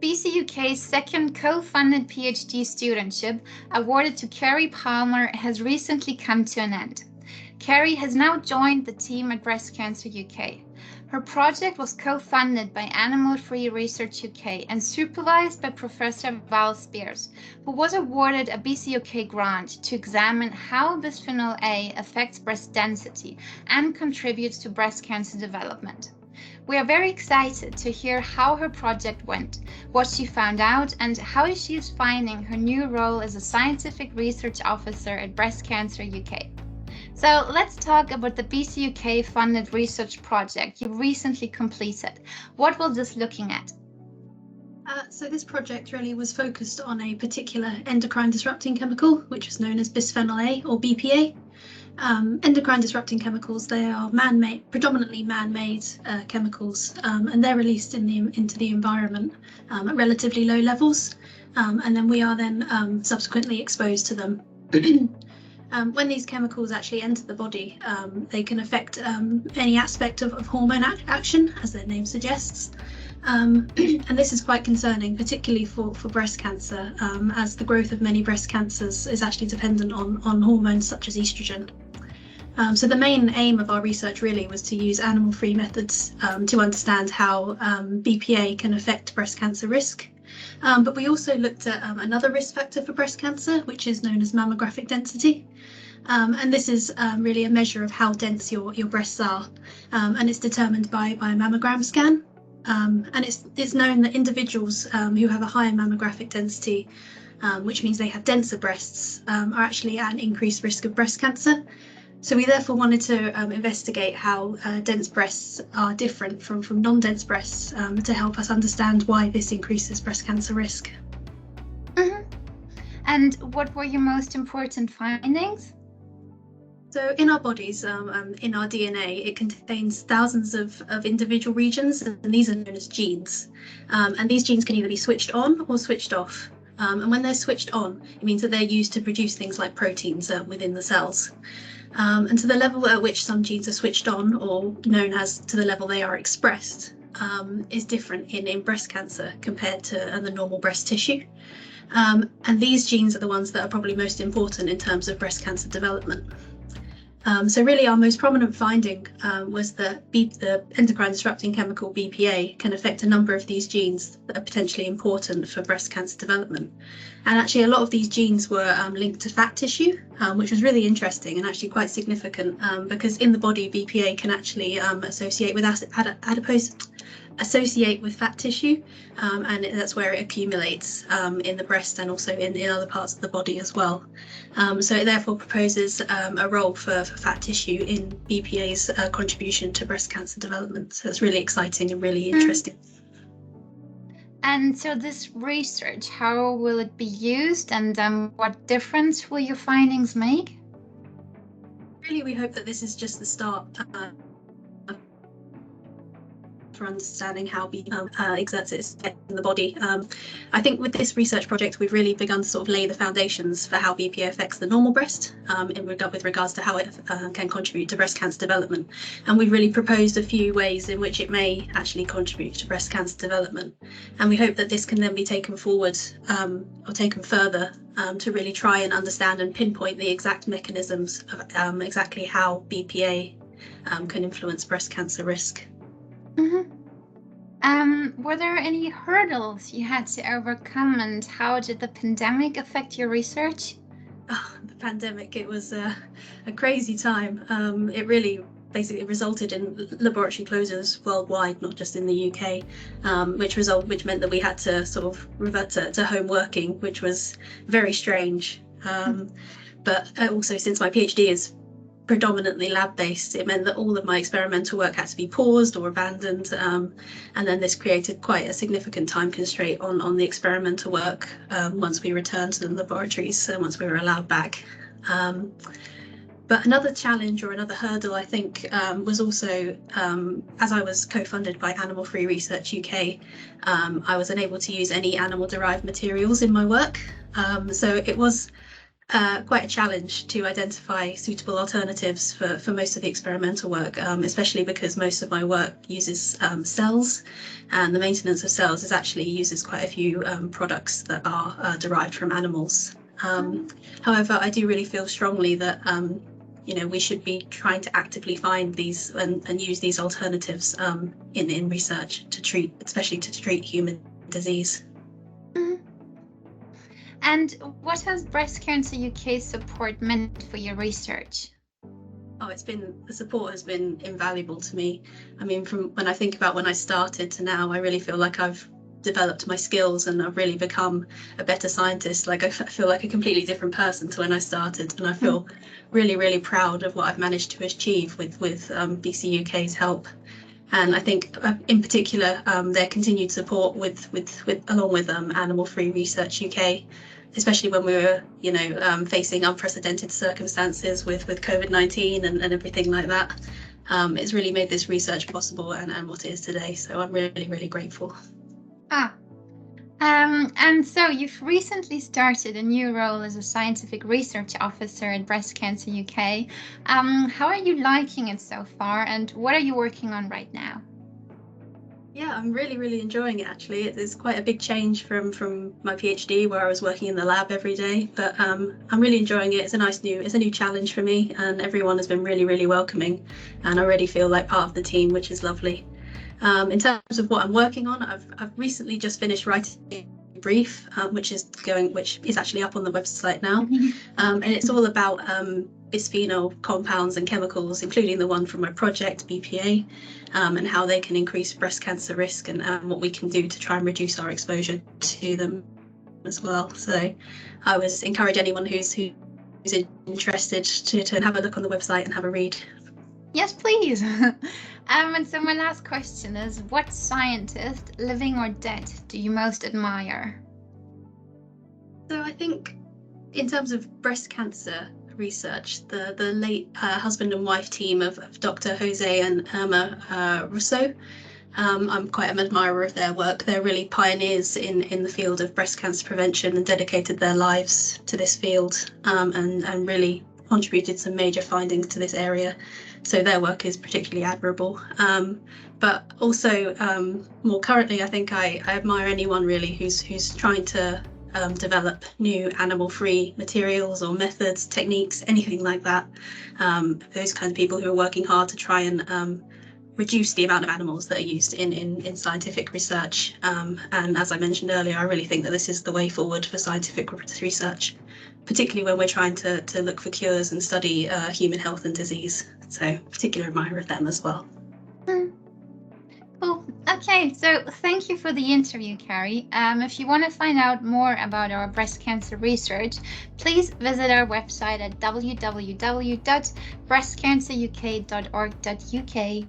BCUK's second co-funded PhD studentship, awarded to Kerri Palmer, has recently come to an end. Kerri has now joined the team at Breast Cancer UK. Her project was co-funded by Animal Free Research UK and supervised by Professor Val Spears, who was awarded a BCUK grant to examine how bisphenol A affects breast density and contributes to breast cancer development. We are very excited to hear how her project went, what she found out, and how she is finding her new role as a scientific research officer at Breast Cancer UK. So let's talk about the BCUK funded research project you recently completed. What was this looking at? So this project really was focused on a particular endocrine disrupting chemical, which was known as Bisphenol A or BPA. Endocrine disrupting chemicals, they are man-made, predominantly man-made chemicals, and they're released into the environment at relatively low levels, and then we are then subsequently exposed to them. When these chemicals actually enter the body, they can affect any aspect of hormone action, as their name suggests. And this is quite concerning, particularly for breast cancer, as the growth of many breast cancers is actually dependent on hormones such as estrogen. So the main aim of our research really was to use animal-free methods to understand how BPA can affect breast cancer risk. But we also looked at another risk factor for breast cancer, which is known as mammographic density. And this is really a measure of how dense your breasts are, and it's determined by a mammogram scan. And it's known that individuals who have a higher mammographic density, which means they have denser breasts, are actually at an increased risk of breast cancer. So we therefore wanted to investigate how dense breasts are different from non-dense breasts to help us understand why this increases breast cancer risk. Mm-hmm. And what were your most important findings? So in our bodies, in our DNA, it contains thousands of individual regions, and these are known as genes. And these genes can either be switched on or switched off. And when they're switched on, it means that they're used to produce things like proteins within the cells. And to the level at which some genes are switched on, or known as to the level they are expressed, is different in breast cancer compared to the normal breast tissue. And these genes are the ones that are probably most important in terms of breast cancer development. So really our most prominent finding was that the endocrine disrupting chemical BPA can affect a number of these genes that are potentially important for breast cancer development. And actually a lot of these genes were linked to fat tissue, which was really interesting and actually quite significant, because in the body BPA can actually associate with fat tissue, and that's where it accumulates in the breast and also in other parts of the body as well. So it therefore proposes a role for fat tissue in BPA's contribution to breast cancer development. So it's really exciting and really interesting. And so this research, how will it be used, and what difference will your findings make? Really, we hope that this is just the start for understanding how BPA exerts its effect in the body. I think with this research project, we've really begun to sort of lay the foundations for how BPA affects the normal breast with regards to how it can contribute to breast cancer development. And we've really proposed a few ways in which it may actually contribute to breast cancer development. And we hope that this can then be taken forward or taken further to really try and understand and pinpoint the exact mechanisms of exactly how BPA can influence breast cancer risk. Mm-hmm. Were there any hurdles you had to overcome, and how did the pandemic affect your research? Oh, the pandemic, it was a crazy time. It really basically resulted in laboratory closures worldwide, not just in the UK, which meant that we had to sort of revert to home working, which was very strange. But also, since my PhD is predominantly lab-based, it meant that all of my experimental work had to be paused or abandoned, and then this created quite a significant time constraint on the experimental work once we returned to the laboratories, once we were allowed back. But another challenge or another hurdle, I think, was also, as I was co-funded by Animal Free Research UK, I was unable to use any animal-derived materials in my work. So it was quite a challenge to identify suitable alternatives for most of the experimental work, especially because most of my work uses cells, and the maintenance of cells uses quite a few products that are derived from animals. However, I do really feel strongly that we should be trying to actively find these and use these alternatives in research especially to treat human disease. And what has Breast Cancer UK support meant for your research? Oh, the support has been invaluable to me. I mean, from when I think about when I started to now, I really feel like I've developed my skills and I've really become a better scientist. Like I feel like a completely different person to when I started, and I feel really, really proud of what I've managed to achieve with BC UK's help. And I think in particular their continued support along with Animal Free Research UK, especially when we were facing unprecedented circumstances with COVID-19 and everything like that. It's really made this research possible and what it is today. So I'm really, really grateful. And so you've recently started a new role as a scientific research officer at Breast Cancer UK. How are you liking it so far, and what are you working on right now? Yeah, I'm really, really enjoying it actually. It's quite a big change from my PhD where I was working in the lab every day, but I'm really enjoying it. It's a new challenge for me, and everyone has been really, really welcoming, and I already feel like part of the team, which is lovely. In terms of what I'm working on, I've recently just finished writing a brief, which is actually up on the website now, and it's all about bisphenol compounds and chemicals, including the one from my project BPA, and how they can increase breast cancer risk, and what we can do to try and reduce our exposure to them as well. So I would encourage anyone who's interested to have a look on the website and have a read. Yes, please. And so my last question is, what scientist, living or dead, do you most admire? So I think in terms of breast cancer research, the late husband and wife team of Dr. Jose and Irma Rousseau, I'm quite an admirer of their work. They're really pioneers in the field of breast cancer prevention and dedicated their lives to this field, and really contributed some major findings to this area. So their work is particularly admirable. But also more currently, I think I admire anyone really who's trying to develop new animal-free materials or methods, techniques, anything like that. Those kinds of people who are working hard to try and reduce the amount of animals that are used in scientific research. And as I mentioned earlier, I really think that this is the way forward for scientific research, particularly when we're trying to look for cures and study human health and disease. So particular admirer of them as well. Cool. Okay, so thank you for the interview, Kerri. If you want to find out more about our breast cancer research, please visit our website at www.breastcanceruk.org.uk.